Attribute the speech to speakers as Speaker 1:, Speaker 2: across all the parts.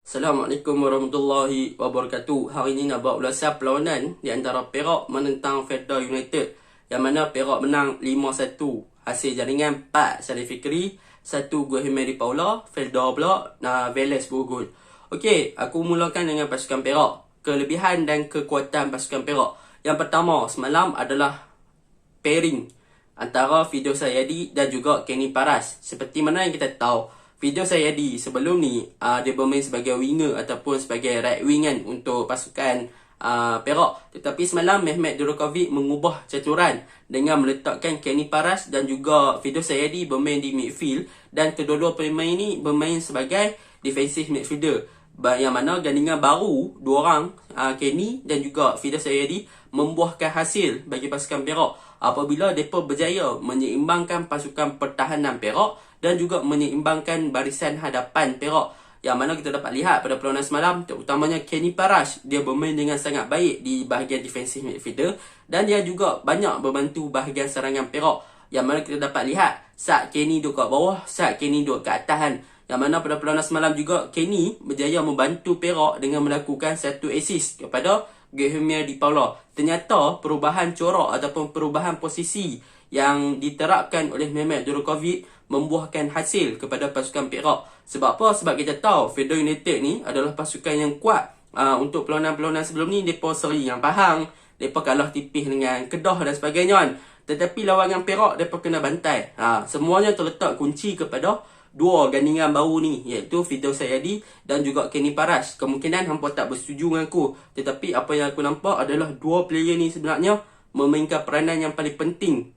Speaker 1: Assalamualaikum warahmatullahi wabarakatuh. Hari ini nak buat ulasan perlawanan di antara Perak menentang Fedah United, yang mana Perak menang 5-1 hasil jaringan 4 Syarif Fikri, 1 gol Hemedi Paula, Fedah pula Veles bergol. Okey, aku mulakan dengan pasukan Perak. Kelebihan dan kekuatan pasukan Perak. Yang pertama semalam adalah pairing antara Fido Sayadi dan juga Kenny Paras. Seperti mana yang kita tahu, Fido Sayadi sebelum ni dia bermain sebagai winger ataupun sebagai right wing kan untuk pasukan Perak. Tetapi semalam Mehmet Durakovic mengubah caturan dengan meletakkan Kenny Paras dan juga Fido Sayadi bermain di midfield, dan kedua-dua pemain ni bermain sebagai defensive midfielder. Yang mana gandingan baru dua orang, Kenny dan juga Fido Sayadi, membuahkan hasil bagi pasukan Perak apabila mereka berjaya menyeimbangkan pasukan pertahanan Perak dan juga menyeimbangkan barisan hadapan Perak. Yang mana kita dapat lihat pada perlawanan semalam, terutamanya Kenny Paras, dia bermain dengan sangat baik di bahagian defensive midfielder dan dia juga banyak membantu bahagian serangan Perak. Yang mana kita dapat lihat saat Kenny duduk kat bawah, saat Kenny duduk kat atas kan. Yang mana pada perlawanan semalam juga Kenny berjaya membantu Perak dengan melakukan satu assist kepada Gehemia Di Paula. Ternyata perubahan corak ataupun perubahan posisi yang diterapkan oleh Mehmet Durakovic membuahkan hasil kepada pasukan Perak. Sebab apa? Sebab kita tahu Fedah United ni adalah pasukan yang kuat. Untuk perlawanan-perlawanan sebelum ni mereka seri yang Pahang, mereka kalah tipis dengan Kedah dan sebagainya kan. Tetapi lawan Perak mereka kena bantai. Semuanya terletak kunci kepada dua gandingan baru ni, iaitu Fido Sayadi dan juga Kenny Paras. Kemungkinan hampa tak bersetuju dengan aku, tetapi apa yang aku nampak adalah dua player ni sebenarnya memainkan peranan yang paling penting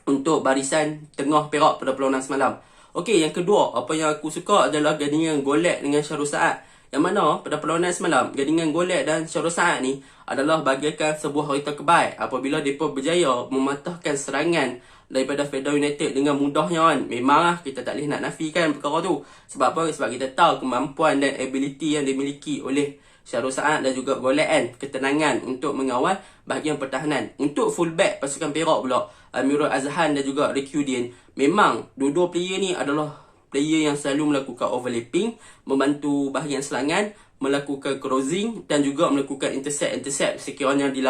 Speaker 1: untuk barisan tengah Perak pada perlawanan semalam. Okey, yang kedua, apa yang aku suka adalah gandingan Golek dengan Syarul Saad. Yang mana pada perlawanan semalam, gandingan Golek dan Syarul Saad ni adalah bagaikan sebuah harita kebal apabila mereka berjaya mematahkan serangan daripada Fedah United dengan mudahnya kan. Memanglah kita tak boleh nak nafikan perkara tu. Sebab apa? Sebab kita tahu kemampuan dan ability yang dimiliki oleh Syarul Saad dan juga Golek kan, ketenangan untuk mengawal bahagian pertahanan. Untuk fullback pasukan Perak pula, Amirul Azhan dan juga Rekyudin, memang dua-dua player ni adalah player yang selalu melakukan overlapping, membantu bahagian serangan, melakukan crossing dan juga melakukan intercept sekiranya di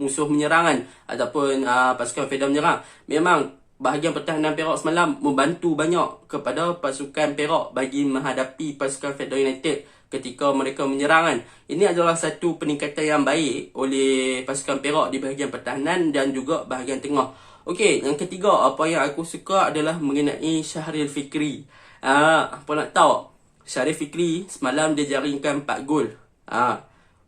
Speaker 1: musuh menyerangan ataupun pasukan Fedah menyerang. Memang bahagian pertahanan Perak semalam membantu banyak kepada pasukan Perak bagi menghadapi pasukan Fedah United ketika mereka menyerang kan. Ini adalah satu peningkatan yang baik oleh pasukan Perak di bahagian pertahanan dan juga bahagian tengah. Okey, yang ketiga apa yang aku suka adalah mengenai Syarif Fikri. Apa nak tahu? Syarif Fikri semalam dia jaringkan 4 gol.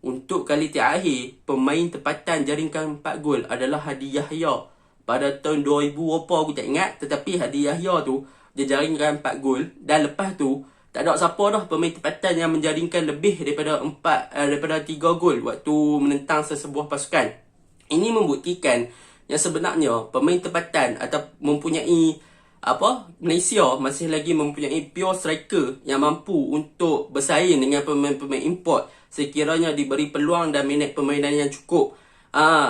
Speaker 1: Untuk kali terakhir pemain tempatan jaringkan 4 gol adalah Hadi Yahya pada tahun 2000 apa aku tak ingat, tetapi Hadi Yahya tu dia jaringkan 4 gol dan lepas tu tak ada siapa dah pemain tempatan yang menjaringkan lebih daripada 3 gol waktu menentang sesebuah pasukan. Ini membuktikan yang sebenarnya pemain tempatan atau mempunyai Malaysia masih lagi mempunyai pure striker yang mampu untuk bersaing dengan pemain-pemain import sekiranya diberi peluang dan minit permainan yang cukup.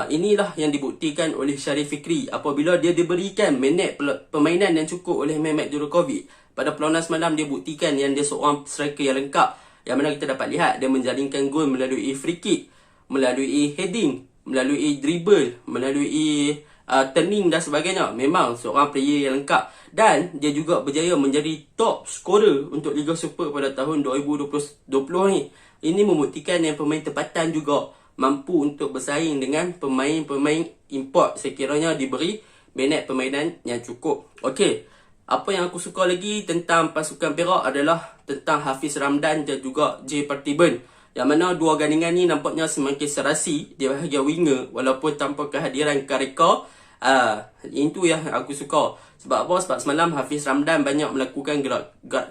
Speaker 1: Inilah yang dibuktikan oleh Syarif Fikri apabila dia diberikan minit permainan yang cukup oleh Mehmet Durakovic. Pada perlawanan semalam dia buktikan yang dia seorang striker yang lengkap, yang mana kita dapat lihat dia menjaringkan gol melalui free kick, melalui heading, melalui dribble, melalui turning dan sebagainya. Memang seorang player yang lengkap dan dia juga berjaya menjadi top scorer untuk Liga Super pada tahun 2020 ni. Ini membuktikan yang pemain tempatan juga mampu untuk bersaing dengan pemain-pemain import sekiranya diberi minit permainan yang cukup. Okey, apa yang aku suka lagi tentang pasukan Perak adalah tentang Hafiz Ramdan dan juga J. Partiban. Yang mana dua gandingan ni nampaknya semakin serasi di bahagian winger walaupun tanpa kehadiran Kareka. Itu yang aku suka. Sebab apa? Sebab semalam Hafiz Ramdan banyak melakukan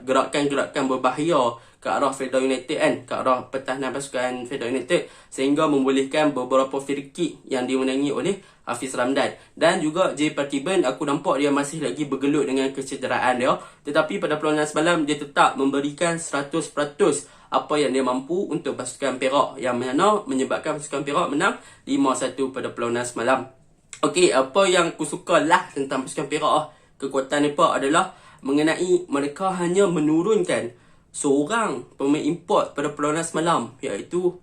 Speaker 1: gerakan-gerakan berbahaya ke arah Fedah United kan, ke arah pertahanan pasukan Fedah United, sehingga membolehkan beberapa free kick yang dimenangi oleh Hafiz Ramdan. Dan juga J. Partiban, aku nampak dia masih lagi bergelut dengan kecederaan dia, tetapi pada perlawanan semalam dia tetap memberikan 100% apa yang dia mampu untuk pasukan Perak, yang mana menyebabkan pasukan Perak menang 5-1 pada perlawanan semalam. Okey, apa yang aku suka lah tentang pasukan Perak, kekuatan mereka adalah mengenai mereka hanya menurunkan seorang pemain import pada perlawanan semalam, iaitu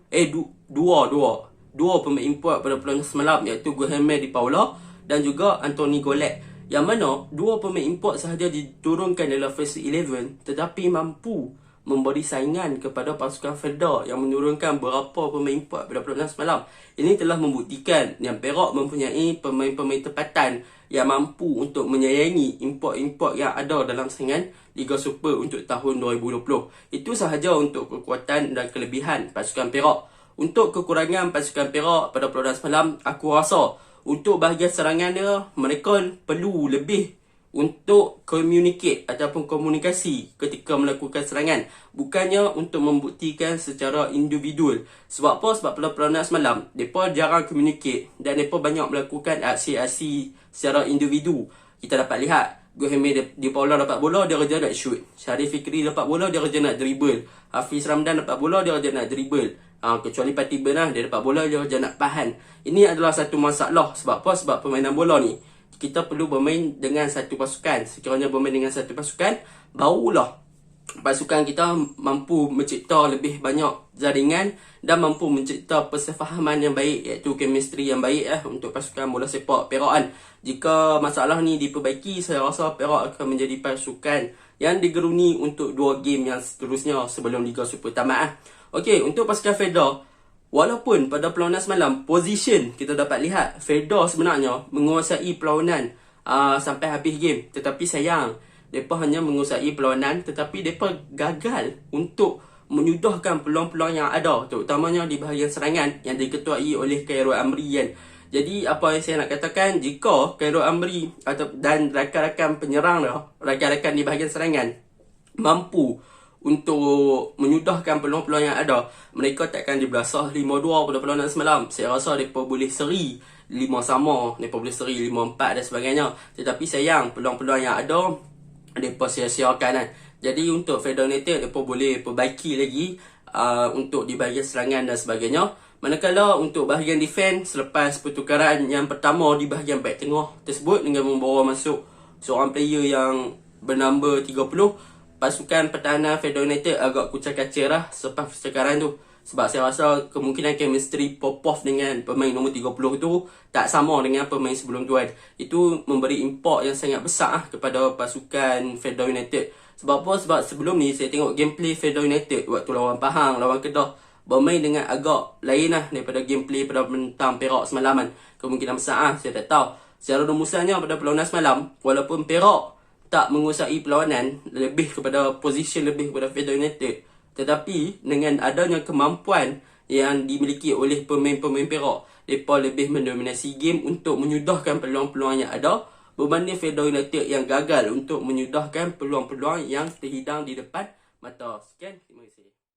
Speaker 1: dua pemain import pada perlawanan semalam, iaitu Guilherme Di Paula dan juga Anthony Golek, yang mana dua pemain import sahaja diturunkan dalam first 11 tetapi mampu memberi saingan kepada pasukan Fedah yang menurunkan beberapa pemain import pada perlawanan semalam. Ini telah membuktikan yang Perak mempunyai pemain-pemain tempatan yang mampu untuk menyayangi import-import yang ada dalam saingan Liga Super untuk tahun 2020. Itu sahaja untuk kekuatan dan kelebihan pasukan Perak. Untuk kekurangan pasukan Perak pada perlawanan semalam, aku rasa untuk bahagian serangan dia, mereka perlu lebih untuk communicate ataupun komunikasi ketika melakukan serangan, bukannya untuk membuktikan secara individual. Sebab apa? Sebab pada perlawanan semalam mereka jarang communicate dan mereka banyak melakukan aksi-aksi secara individu. Kita dapat lihat Guilherme Di Paula dapat bola, dia kerja nak shoot. Syarif Fikri dapat bola, dia kerja nak dribble. Hafiz Ramdan dapat bola, dia kerja nak dribble. Kecuali Pati Benah, dia dapat bola, dia kerja nak pahan. Ini adalah satu masalah. Sebab apa? Sebab permainan bola ni, kita perlu bermain dengan satu pasukan. Sekiranya bermain dengan satu pasukan, barulah pasukan kita mampu mencipta lebih banyak jaringan dan mampu mencipta persefahaman yang baik, iaitu chemistry yang baik untuk pasukan bola sepak Perak. Jika masalah ni diperbaiki, saya rasa Perak akan menjadi pasukan yang digeruni untuk 2 game yang seterusnya sebelum Liga Super tamat. Okey, untuk pasukan Fedah, walaupun pada perlawanan semalam, position kita dapat lihat Fedah sebenarnya menguasai perlawanan sampai habis game. Tetapi sayang, mereka hanya menguasai perlawanan tetapi mereka gagal untuk menyudahkan peluang-peluang yang ada, terutamanya di bahagian serangan yang diketuai oleh Khairul Amri kan. Jadi apa yang saya nak katakan, jika Khairul Amri dan rakan-rakan penyerang dia, rakan-rakan di bahagian serangan mampu untuk menyudahkan peluang-peluang yang ada, mereka takkan dibelasah 5-2 pada perlawanan semalam. Saya rasa mereka boleh seri 5 sama, mereka boleh seri 5-4 dan sebagainya. Tetapi sayang, peluang-peluang yang ada mereka sia-siakan kan. Jadi untuk Fedah United, mereka boleh perbaiki lagi untuk di bahagian serangan dan sebagainya. Manakala untuk bahagian defense, selepas pertukaran yang pertama di bahagian back tengah tersebut dengan membawa masuk seorang player yang bernamba 30, pasukan pertahanan Fedah United agak kucak kacir lah selepas pertukaran tu. Sebab saya rasa kemungkinan chemistry Popov dengan pemain nombor 30 tu tak sama dengan pemain sebelum tu kan. Itu memberi impak yang sangat besar kepada pasukan Fedah United. Sebab apa? Sebab sebelum ni saya tengok gameplay Fedah United waktu lawan Pahang, lawan Kedah, bermain dengan agak lain lah daripada gameplay pada mentang Perak semalaman. Kemungkinan besar saya tak tahu. Secara rumusannya pada perlawanan semalam, walaupun Perak tak menguasai perlawanan, lebih kepada position, lebih kepada Fedah United, tetapi dengan adanya kemampuan yang dimiliki oleh pemain-pemain Perak, mereka lebih mendominasi game untuk menyudahkan peluang-peluang yang ada berbanding Fedah United yang gagal untuk menyudahkan peluang-peluang yang terhidang di depan mata. Sekian, terima kasih.